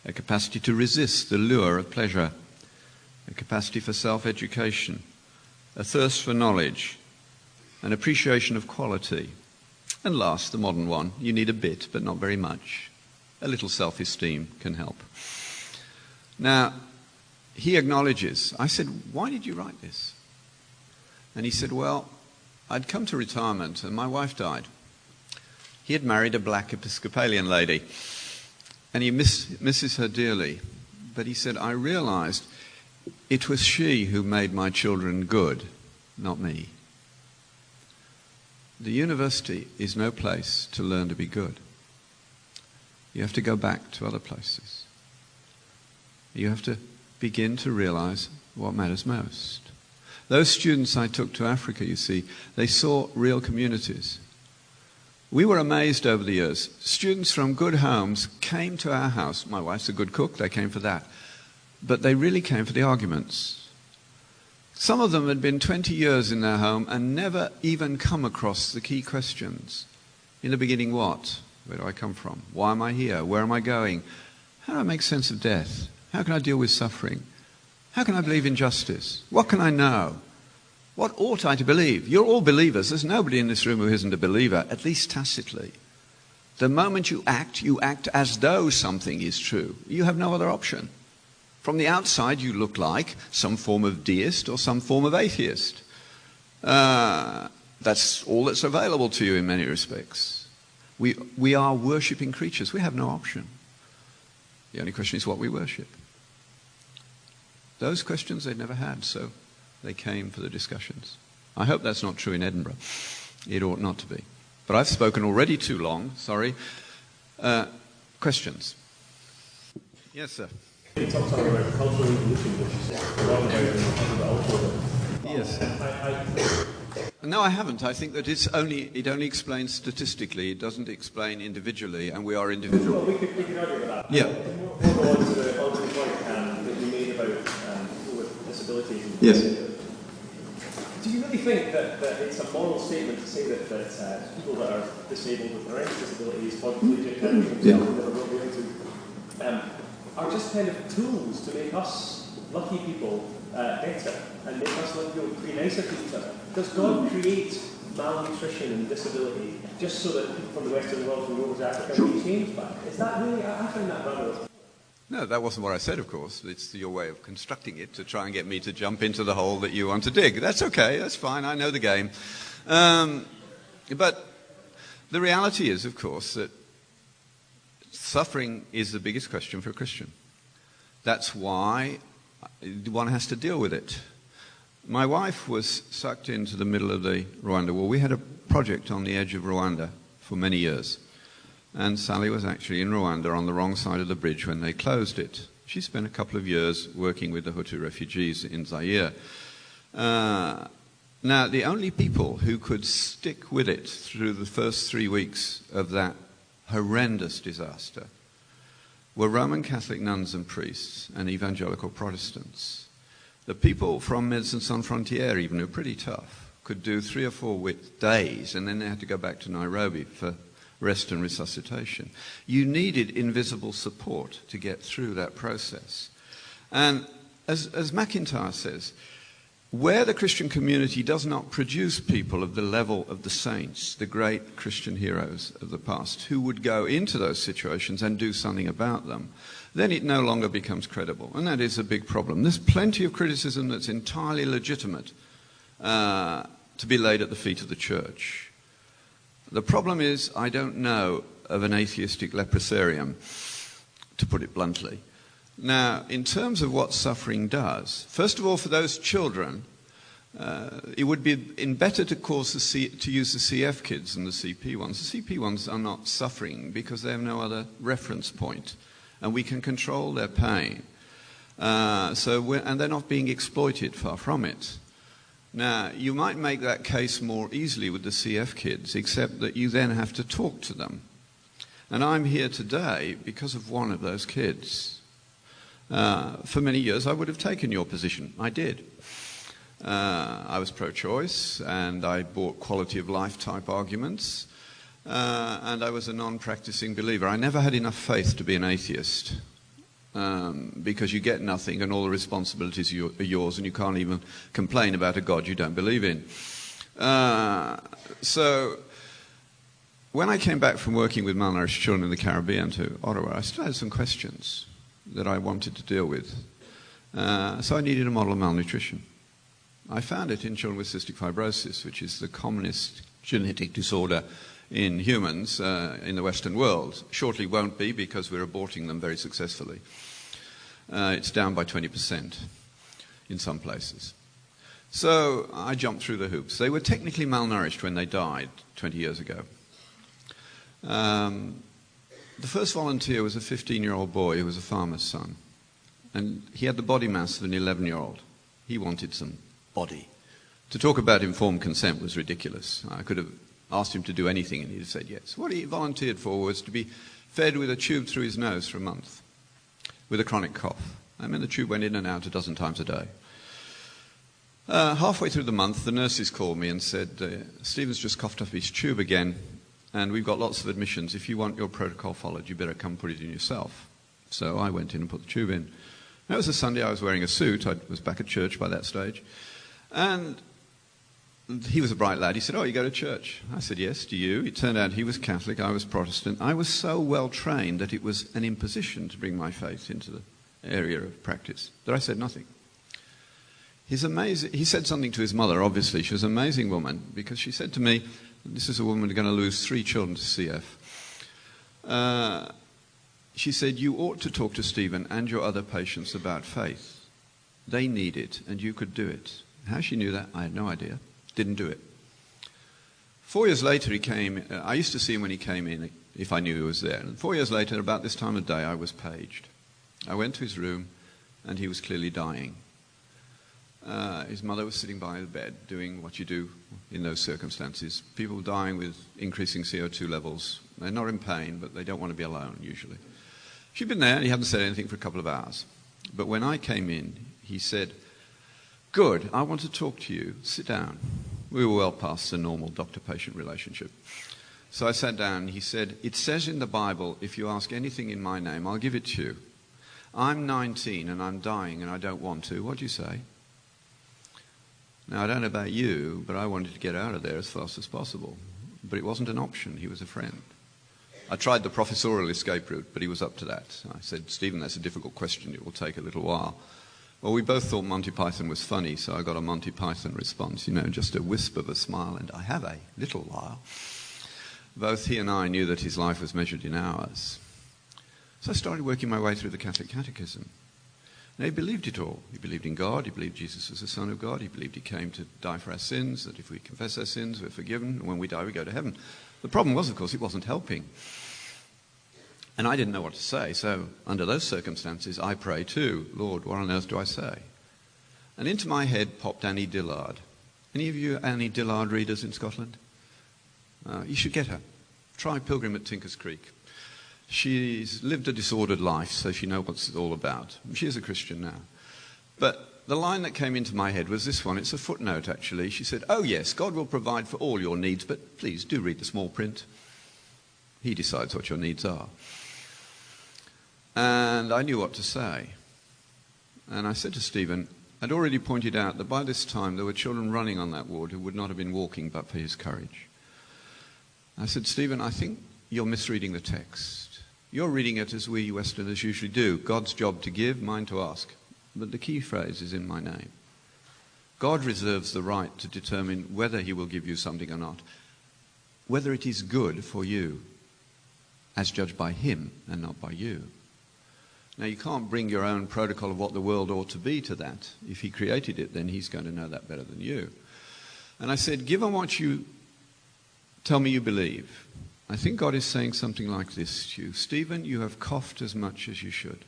[SPEAKER 2] a capacity to resist the lure of pleasure, a capacity for self-education, a thirst for knowledge, an appreciation of quality, and last, the modern one, you need a bit, but not very much. A little self-esteem can help. Now, he acknowledges, I said, why did you write this? And he said, well, I'd come to retirement and my wife died. He had married a black Episcopalian lady and he misses her dearly. But he said, I realized it was she who made my children good, not me. The university is no place to learn to be good. You have to go back to other places. You have to begin to realize what matters most. Those students I took to Africa, you see, they saw real communities. We were amazed over the years. Students from good homes came to our house. My wife's a good cook, they came for that. But they really came for the arguments. Some of them had been 20 years in their home and never even come across the key questions. In the beginning, what? Where do I come from? Why am I here? Where am I going? How do I make sense of death? How can I deal with suffering? How can I believe in justice? What can I know? What ought I to believe? You're all believers. There's nobody in this room who isn't a believer, at least tacitly. The moment you act as though something is true. You have no other option. From the outside, you look like some form of deist or some form of atheist. That's all that's available to you in many respects. We are worshipping creatures. We have no option. The only question is what we worship. Those questions they'd never had, so they came for the discussions. I hope that's not true in Edinburgh. It ought not to be. But I've spoken already too long, sorry. Questions? Yes, sir.
[SPEAKER 3] You talked something about cultural evolution, which is wrong about
[SPEAKER 2] Yes. No, I haven't. I think that it only explains statistically. It doesn't explain individually, and we are individual.
[SPEAKER 3] Well, we could argue with that.
[SPEAKER 2] Yeah.
[SPEAKER 3] We'll go on to the point that you made about people with disabilities.
[SPEAKER 2] Yes.
[SPEAKER 3] Do you really think that it's a moral statement to say that people that are disabled with horrendous disabilities, quadriplegic, and themselves never will be able to, are just kind of tools to make us lucky people better and make us be nicer to each other? Does God create malnutrition and disability just so that people from the Western world can go over to Africa can be changed by it? Is that really? I find that rather.
[SPEAKER 2] No, that wasn't what I said, of course. It's your way of constructing it to try and get me to jump into the hole that you want to dig. That's okay, that's fine, I know the game. But the reality is, of course, that suffering is the biggest question for a Christian. That's why one has to deal with it. My wife was sucked into the middle of the Rwanda war. We had a project on the edge of Rwanda for many years. And Sally was actually in Rwanda on the wrong side of the bridge when they closed it. She spent a couple of years working with the Hutu refugees in Zaire. Now, the only people who could stick with it through the first 3 weeks of that horrendous disaster were Roman Catholic nuns and priests and evangelical Protestants. The people from Médecins Sans Frontières, even, who were pretty tough, could do 3 or 4 days, and then they had to go back to Nairobi for rest and resuscitation. You needed invisible support to get through that process. And as McIntyre says, where the Christian community does not produce people of the level of the saints, the great Christian heroes of the past, who would go into those situations and do something about them, then it no longer becomes credible. And that is a big problem. There's plenty of criticism that's entirely legitimate to be laid at the feet of the church. The problem is, I don't know of an atheistic leprosarium, to put it bluntly. Now, in terms of what suffering does, first of all, for those children, it would be better to use the CF kids than the CP ones. The CP ones are not suffering because they have no other reference point, and we can control their pain. And they're not being exploited, far from it. Now, you might make that case more easily with the CF kids, except that you then have to talk to them. And I'm here today because of one of those kids. For many years, I would have taken your position. I did. I was pro-choice, and I bought quality-of-life type arguments, and I was a non-practicing believer. I never had enough faith to be an atheist, because you get nothing, and all the responsibilities are yours, and you can't even complain about a God you don't believe in. So when I came back from working with malnourished children in the Caribbean to Ottawa, I still had some questions that I wanted to deal with. So I needed a model of malnutrition. I found it in children with cystic fibrosis, which is the commonest genetic disorder in humans in the Western world. Shortly won't be, because we're aborting them very successfully. It's down by 20% in some places. So I jumped through the hoops. They were technically malnourished when they died 20 years ago. The first volunteer was a 15-year-old boy who was a farmer's son. And he had the body mass of an 11-year-old. He wanted some body. To talk about informed consent was ridiculous. I could have asked him to do anything and he'd have said yes. What he volunteered for was to be fed with a tube through his nose for a month with a chronic cough. I mean, the tube went in and out a dozen times a day. Halfway through the month, the nurses called me and said, Stephen's just coughed up his tube again, and we've got lots of admissions. If you want your protocol followed, you better come put it in yourself. So I went in and put the tube in. That was a Sunday. I was wearing a suit. I was back at church by that stage. And he was a bright lad. He said, oh, you go to church? I said, yes, do you? It turned out he was Catholic, I was Protestant. I was so well trained that it was an imposition to bring my faith into the area of practice that I said nothing. He said something to his mother, obviously. She was an amazing woman, because she said to me, this is a woman who's going to lose 3 children to CF. She said, you ought to talk to Stephen and your other patients about faith. They need it, and you could do it. How she knew that, I had no idea. Didn't do it. 4 years later, he came. I used to see him when he came in, if I knew he was there. And 4 years later, about this time of day, I was paged. I went to his room, and he was clearly dying. His mother was sitting by the bed, doing what you do in those circumstances. People dying with increasing CO2 levels. They're not in pain, but they don't want to be alone, usually. She'd been there, and he hadn't said anything for a couple of hours. But when I came in, he said, good, I want to talk to you. Sit down. We were well past the normal doctor-patient relationship. So I sat down, and he said, it says in the Bible, if you ask anything in my name, I'll give it to you. I'm 19, and I'm dying, and I don't want to. What do you say? Now, I don't know about you, but I wanted to get out of there as fast as possible. But it wasn't an option. He was a friend. I tried the professorial escape route, but he was up to that. I said, Stephen, that's a difficult question. It will take a little while. Well, we both thought Monty Python was funny, so I got a Monty Python response, just a wisp of a smile, and I have a little while. Both he and I knew that his life was measured in hours. So I started working my way through the Catholic Catechism. And he believed it all. He believed in God. He believed Jesus was the Son of God. He believed he came to die for our sins, that if we confess our sins, we're forgiven, and when we die, we go to heaven. The problem was, of course, it wasn't helping. And I didn't know what to say, so under those circumstances, I pray too, Lord, what on earth do I say? And into my head popped Annie Dillard. Any of you Annie Dillard readers in Scotland? You should get her. Try Pilgrim at Tinker's Creek. She's lived a disordered life, so she knows what it's all about. She is a Christian now. But the line that came into my head was this one. It's a footnote, actually. She said, oh, yes, God will provide for all your needs, but please do read the small print. He decides what your needs are. And I knew what to say. And I said to Stephen, I'd already pointed out that by this time there were children running on that ward who would not have been walking but for his courage. I said, Stephen, I think you're misreading the text. You're reading it as we Westerners usually do. God's job to give, mine to ask. But the key phrase is in my name. God reserves the right to determine whether he will give you something or not, whether it is good for you, as judged by him and not by you. Now, you can't bring your own protocol of what the world ought to be to that. If he created it, then he's going to know that better than you. And I said, given what you tell me you believe, I think God is saying something like this to you. Stephen, you have coughed as much as you should.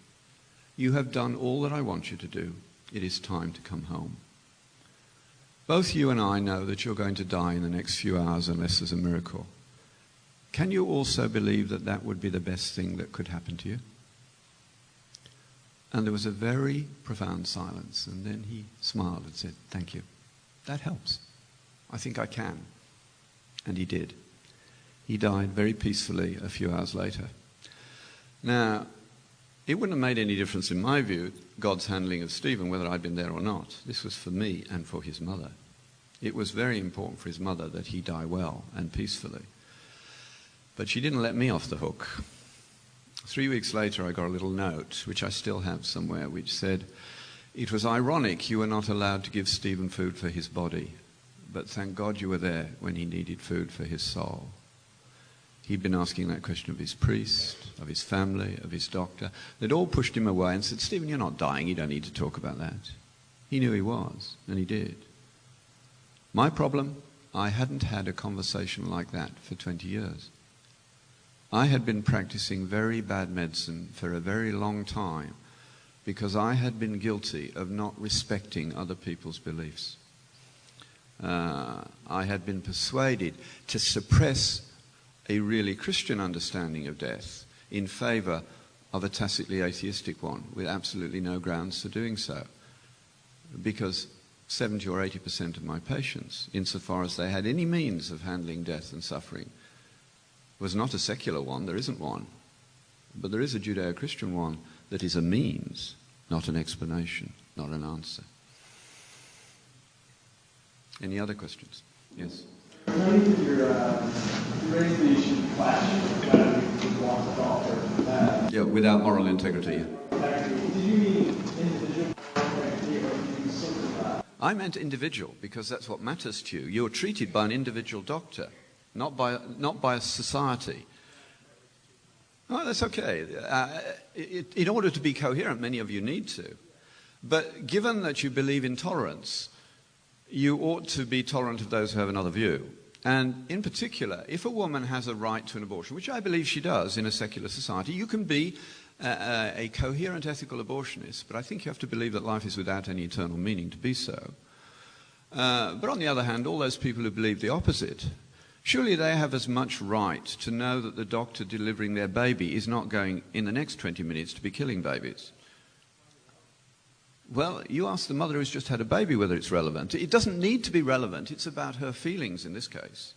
[SPEAKER 2] You have done all that I want you to do. It is time to come home. Both you and I know that you're going to die in the next few hours unless there's a miracle. Can you also believe that that would be the best thing that could happen to you? And there was a very profound silence. And then he smiled and said, "Thank you. That helps. I think I can." And he did. He died very peacefully a few hours later. Now, it wouldn't have made any difference in my view, God's handling of Stephen, whether I'd been there or not. This was for me and for his mother. It was very important for his mother that he die well and peacefully. But she didn't let me off the hook. 3 weeks later, I got a little note, which I still have somewhere, which said, "It was ironic you were not allowed to give Stephen food for his body, but thank God you were there when he needed food for his soul." He'd been asking that question of his priest, of his family, of his doctor. They'd all pushed him away and said, "Stephen, you're not dying. You don't need to talk about that." He knew he was, and he did. My problem, I hadn't had a conversation like that for 20 years. I had been practicing very bad medicine for a very long time because I had been guilty of not respecting other people's beliefs. I had been persuaded to suppress a really Christian understanding of death in favor of a tacitly atheistic one with absolutely no grounds for doing so. Because 70 or 80% of my patients, insofar as they had any means of handling death and suffering, was not a secular one. There isn't one. But there is a Judeo-Christian one that is a means, not an explanation, not an answer. Any other questions? Yes?
[SPEAKER 4] When you raised the issue of clash, whether you want to doctor.
[SPEAKER 2] Yeah, without moral integrity.
[SPEAKER 4] Did you mean individual integrity or did you simplify?
[SPEAKER 2] I meant individual, because that's what matters to you. You're treated by an individual doctor, not by a society. Oh, that's okay. In order to be coherent, many of you need to. But given that you believe in tolerance, you ought to be tolerant of those who have another view. And in particular, if a woman has a right to an abortion, which I believe she does in a secular society, you can be a coherent ethical abortionist, but I think you have to believe that life is without any eternal meaning to be so. But on the other hand, all those people who believe the opposite, surely they have as much right to know that the doctor delivering their baby is not going in the next 20 minutes to be killing babies. Well, you ask the mother who's just had a baby whether it's relevant. It doesn't need to be relevant. It's about her feelings in this case.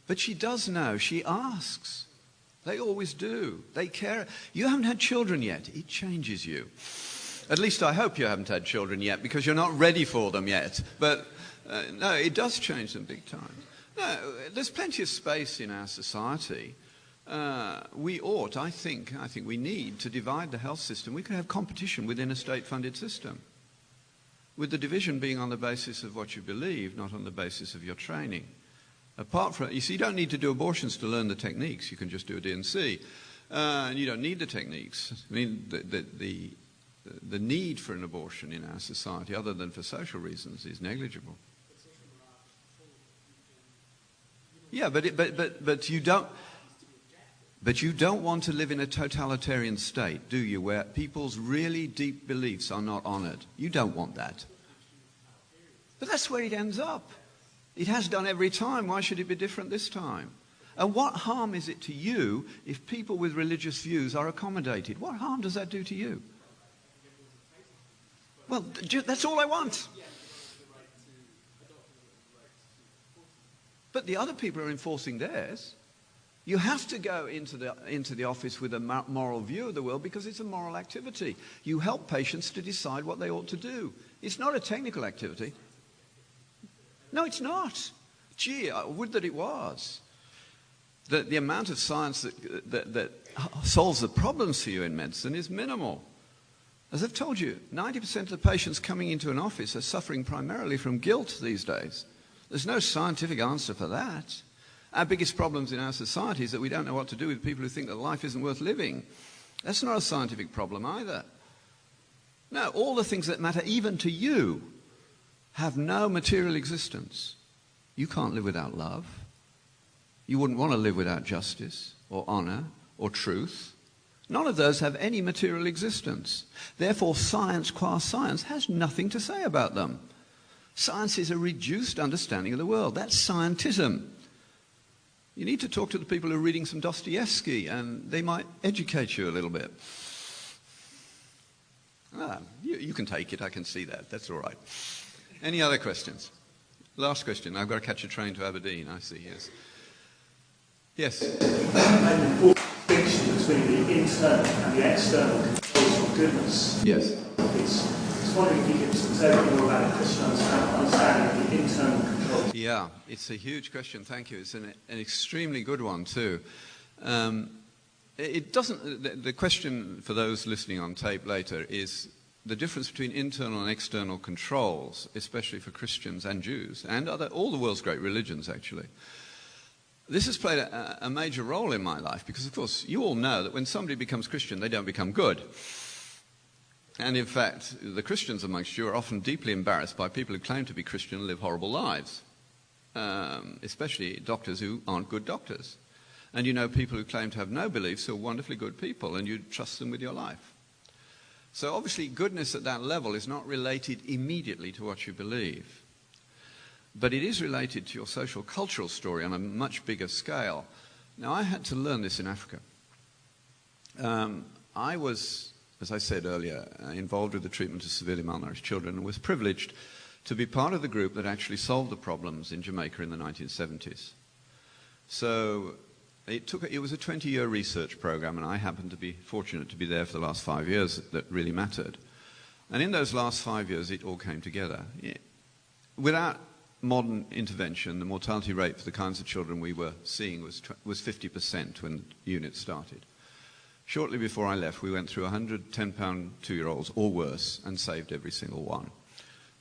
[SPEAKER 2] But she does know. She asks. They always do. They care. You haven't had children yet. It changes you. At least I hope you haven't had children yet, because you're not ready for them yet. But no, it does change them big time. No, there's plenty of space in our society. We ought, I think we need to divide the health system. We could have competition within a state-funded system, with the division being on the basis of what you believe, not on the basis of your training. Apart from, you see, you don't need to do abortions to learn the techniques. You can just do a D&C. And you don't need the techniques. I mean, the need for an abortion in our society, other than for social reasons, is negligible. Yeah, but you don't. But you don't want to live in a totalitarian state, do you, where people's really deep beliefs are not honoured? You don't want that. But that's where it ends up. It has done every time. Why should it be different this time? And what harm is it to you if people with religious views are accommodated? What harm does that do to you? Well, that's all I want. But the other people are enforcing theirs. You have to go into the office with a moral view of the world because it's a moral activity. You help patients to decide what they ought to do. It's not a technical activity. No, it's not. Gee, I would that it was. The amount of science that solves the problems for you in medicine is minimal. As I've told you, 90% of the patients coming into an office are suffering primarily from guilt these days. There's no scientific answer for that. Our biggest problems in our society is that we don't know what to do with people who think that life isn't worth living. That's not a scientific problem either. No, all the things that matter even to you have no material existence. You can't live without love. You wouldn't want to live without justice or honour or truth. None of those have any material existence. Therefore, science qua science has nothing to say about them. Science is a reduced understanding of the world. That's scientism. You need to talk to the people who are reading some Dostoevsky, and they might educate you a little bit. You can take it, I can see that. That's all right. Any other questions? Last question. I've got to catch a train to Aberdeen, I see, yes. Yes?
[SPEAKER 4] An important distinction between the internal and the external controls of goodness.
[SPEAKER 2] Yes.
[SPEAKER 4] It's wondering if you could say a bit more about a Christian understanding of the internal controls.
[SPEAKER 2] Yeah, it's a huge question, thank you. It's an extremely good one, too. It doesn't. The question for those listening on tape later is the difference between internal and external controls, especially for Christians and Jews and all the world's great religions, actually. This has played a major role in my life because, of course, you all know that when somebody becomes Christian, they don't become good. And in fact, the Christians amongst you are often deeply embarrassed by people who claim to be Christian and live horrible lives, especially doctors who aren't good doctors. And you know people who claim to have no beliefs who are wonderfully good people, and you trust them with your life. So obviously goodness at that level is not related immediately to what you believe. But it is related to your social cultural story on a much bigger scale. Now, I had to learn this in Africa. I was, as I said earlier, involved with the treatment of severely malnourished children and was privileged to be part of the group that actually solved the problems in Jamaica in the 1970s. So it was a 20-year research program, and I happened to be fortunate to be there for the last 5 years that really mattered. And in those last 5 years, it all came together. Without modern intervention, the mortality rate for the kinds of children we were seeing was 50% when the unit started. Shortly before I left, we went through 100 10-pound 2-year-olds, or worse, and saved every single one.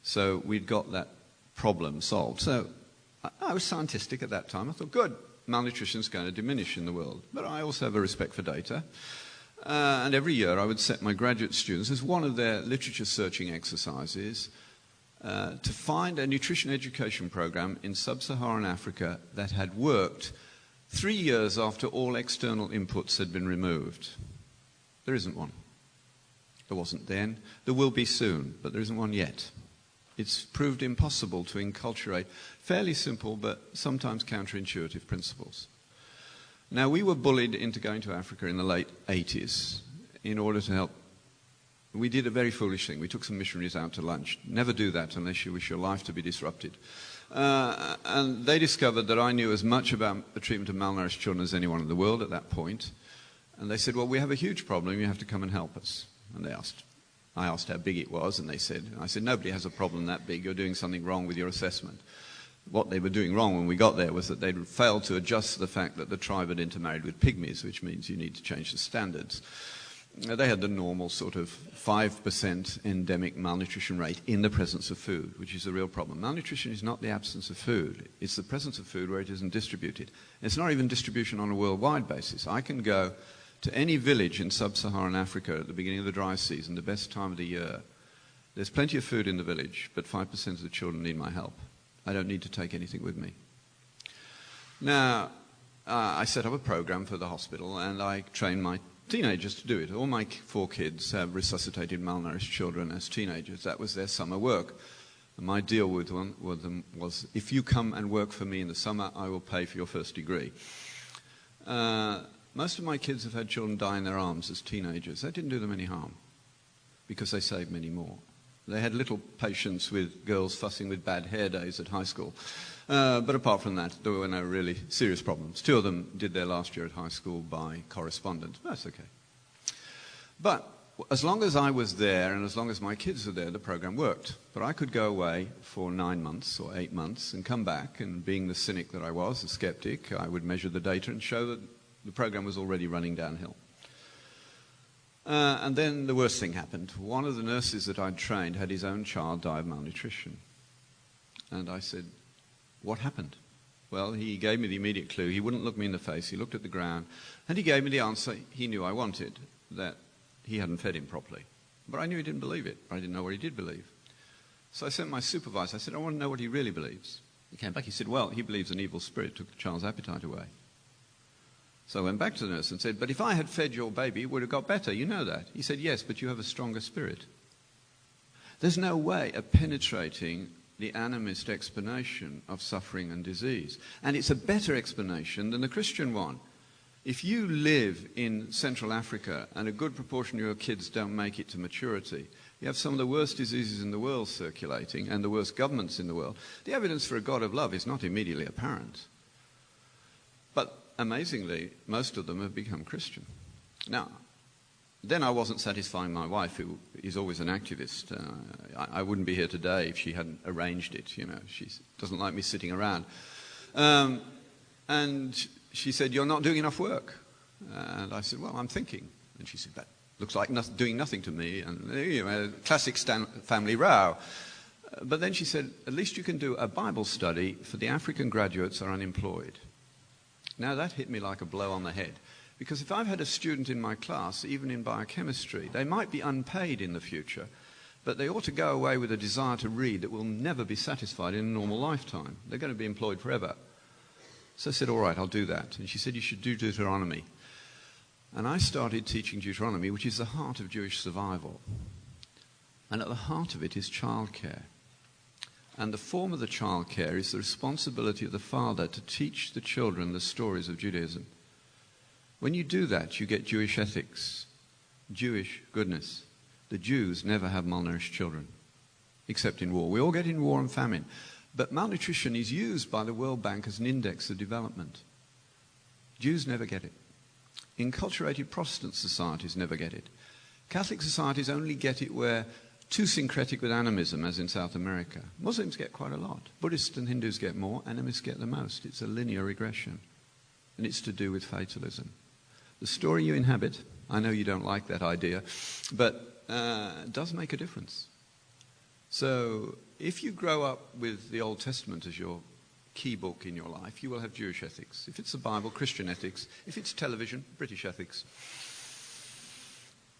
[SPEAKER 2] So we'd got that problem solved. So I was scientistic at that time. I thought, good. Malnutrition is going to diminish in the world. But I also have a respect for data. And every year I would set my graduate students as one of their literature searching exercises to find a nutrition education program in sub-Saharan Africa that had worked 3 years after all external inputs had been removed. There isn't one. There wasn't then. There will be soon, but there isn't one yet. It's proved impossible to enculturate fairly simple but sometimes counterintuitive principles. Now, we were bullied into going to Africa in the late 80s in order to help. We did a very foolish thing. We took some missionaries out to lunch. Never do that unless you wish your life to be disrupted. And they discovered that I knew as much about the treatment of malnourished children as anyone in the world at that point. And they said, well, we have a huge problem. You have to come and help us. And I asked how big it was, and I said, nobody has a problem that big. You're doing something wrong with your assessment. What they were doing wrong when we got there was that they'd failed to adjust the fact that the tribe had intermarried with pygmies, which means you need to change the standards. They had the normal sort of 5% endemic malnutrition rate in the presence of food, which is the real problem. Malnutrition is not the absence of food. It's the presence of food where it isn't distributed. It's not even distribution on a worldwide basis. I can go to any village in sub-Saharan Africa at the beginning of the dry season, the best time of the year. There's plenty of food in the village, but 5% of the children need my help. I don't need to take anything with me. Now, I set up a program for the hospital, and I trained my teenagers to do it. All my 4 kids have resuscitated malnourished children as teenagers. That was their summer work. And my deal with them was, if you come and work for me in the summer, I will pay for your first degree. Most of my kids have had children die in their arms as teenagers. That didn't do them any harm because they saved many more. They had little patience with girls fussing with bad hair days at high school. But apart from that, there were no really serious problems. 2 of them did their last year at high school by correspondence. That's okay. But as long as I was there and as long as my kids were there, the program worked. But I could go away for 9 months or 8 months and come back, and being the cynic that I was, the skeptic, I would measure the data and show that the program was already running downhill. And then the worst thing happened. One of the nurses that I'd trained had his own child die of malnutrition. And I said, what happened? Well, he gave me the immediate clue. He wouldn't look me in the face. He looked at the ground. And he gave me the answer he knew I wanted, that he hadn't fed him properly. But I knew he didn't believe it. I didn't know what he did believe. So I sent my supervisor. I said, I want to know what he really believes. He came back. He said, well, he believes an evil spirit took the child's appetite away. So I went back to the nurse and said, but if I had fed your baby, it would have got better. You know that. He said, yes, but you have a stronger spirit. There's no way of penetrating the animist explanation of suffering and disease. And it's a better explanation than the Christian one. If you live in Central Africa and a good proportion of your kids don't make it to maturity, You have some of the worst diseases in the world circulating and the worst governments in the world. The evidence for a God of love is not immediately apparent. But amazingly, most of them have become Christian. Now, then I wasn't satisfying my wife, who is always an activist. I wouldn't be here today if she hadn't arranged it. You know, she doesn't like me sitting around. And she said, "You're not doing enough work." And I said, "Well, I'm thinking." And she said, "That looks like doing nothing to me." And, you know, a classic family row. But then she said, "At least you can do a Bible study for the African graduates who are unemployed." Now that hit me like a blow on the head. Because if I've had a student in my class, even in biochemistry, they might be unpaid in the future, but they ought to go away with a desire to read that will never be satisfied in a normal lifetime. They're going to be employed forever. So I said, "All right, I'll do that." And she said, "You should do Deuteronomy." And I started teaching Deuteronomy, which is the heart of Jewish survival. And at the heart of it is childcare. And the form of the childcare is the responsibility of the father to teach the children the stories of Judaism. When you do that, you get Jewish ethics, Jewish goodness. The Jews never have malnourished children, except in war. We all get in war and famine. But malnutrition is used by the World Bank as an index of development. Jews never get it. Enculturated Protestant societies never get it. Catholic societies only get it where too syncretic with animism, as in South America. Muslims get quite a lot. Buddhists and Hindus get more. Animists get the most. It's a linear regression. And it's to do with fatalism. The story you inhabit, I know you don't like that idea, but does make a difference. So if you grow up with the Old Testament as your key book in your life, you will have Jewish ethics. If it's the Bible, Christian ethics. If it's television, British ethics.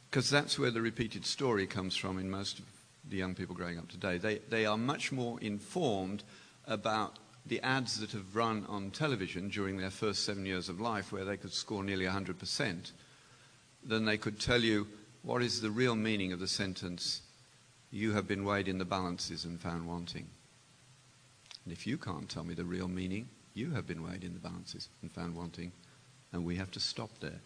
[SPEAKER 2] Because that's where the repeated story comes from in most of the young people growing up today. They are much more informed about the ads that have run on television during their first 7 years of life, where they could score nearly 100%, than they could tell you what is the real meaning of the sentence, "You have been weighed in the balances and found wanting." And if you can't tell me the real meaning, you have been weighed in the balances and found wanting, and we have to stop there.